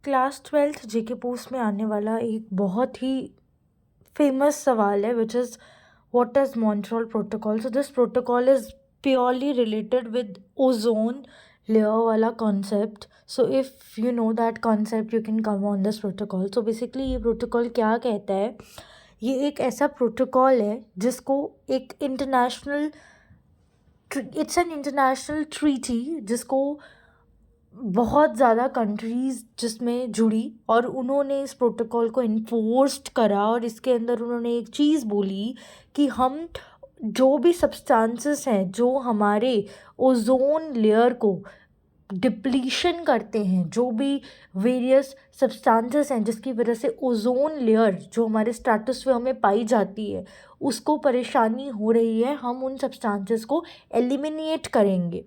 Class 12th GK post में आने वाला एक बहुत ही फेमस सवाल है which is what is Montreal protocol. So this protocol is purely related with ozone layer वाला concept. So if you know that concept you can come on this protocol. So basically ये protocol क्या कहता है, ये एक ऐसा protocol है जिसको एक international it's an international treaty जिसको बहुत ज़्यादा कंट्रीज़ जिसमें जुड़ी और उन्होंने इस प्रोटोकॉल को इन्फोर्स्ड करा. और इसके अंदर उन्होंने एक चीज़ बोली कि हम जो भी सब्सटेंसेस हैं जो हमारे ओजोन लेयर को डिप्लीशन करते हैं, जो भी वेरियस सब्सटेंसेस हैं जिसकी वजह से ओजोन लेयर जो हमारे स्ट्रेटोस्फीयर में पाई जाती है उसको परेशानी हो रही है, हम उन सब्सटेंसेस को एलिमिनेट करेंगे,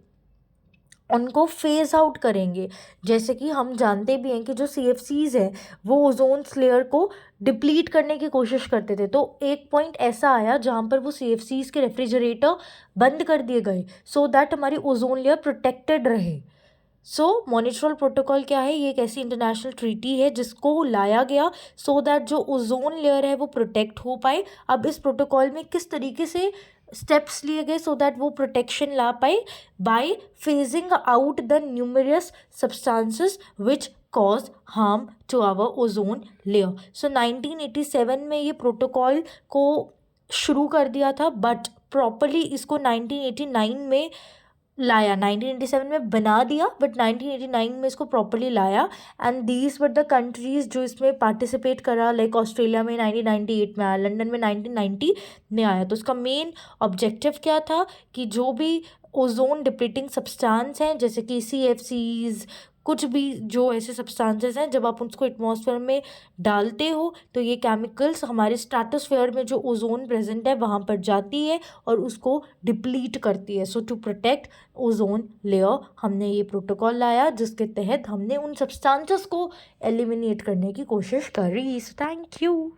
उनको फेज़ आउट करेंगे. जैसे कि हम जानते भी हैं कि जो CFCs है वो ओजोन लेयर को डिप्लीट करने की कोशिश करते थे. तो एक पॉइंट ऐसा आया जहाँ पर वो CFCs के रेफ्रिजरेटर बंद कर दिए गए सो दैट हमारी ओजोन लेयर प्रोटेक्टेड रहे. सो मॉन्ट्रियल प्रोटोकॉल क्या है, ये एक ऐसी इंटरनेशनल ट्रीटी है जिसको लाया गया सो दैट जो ओजोन लेयर है वो प्रोटेक्ट हो पाए. अब इस प्रोटोकॉल में किस तरीके से स्टेप्स लिए गए सो दैट वो प्रोटेक्शन ला पाए, by phasing out the numerous substances which cause harm to our ozone layer. So 1987 में ये प्रोटोकॉल को शुरू कर दिया था बट प्रॉपरली इसको 1989 में लाया. 1987 में बना दिया बट 1989 में इसको प्रॉपरली लाया. And these were the countries जो इसमें पार्टिसिपेट करा, लाइक ऑस्ट्रेलिया में 1998 में आया, लंदन में 1990 में आया. तो इसका मेन ऑब्जेक्टिव क्या था कि जो भी ओजोन डिप्लीटिंग सब्सटेंस हैं जैसे कि CFCs, कुछ भी जो ऐसे सब्सटेंसेस हैं जब आप उसको एटमॉस्फेयर में डालते हो तो ये केमिकल्स हमारे स्ट्रेटोस्फेयर में जो ओजोन प्रेजेंट है वहाँ पर जाती है और उसको डिप्लीट करती है. सो टू प्रोटेक्ट ओजोन लेयर हमने ये प्रोटोकॉल लाया जिसके तहत हमने उन सब्सटेंसेस को एलिमिनेट करने की कोशिश करी. So thank you.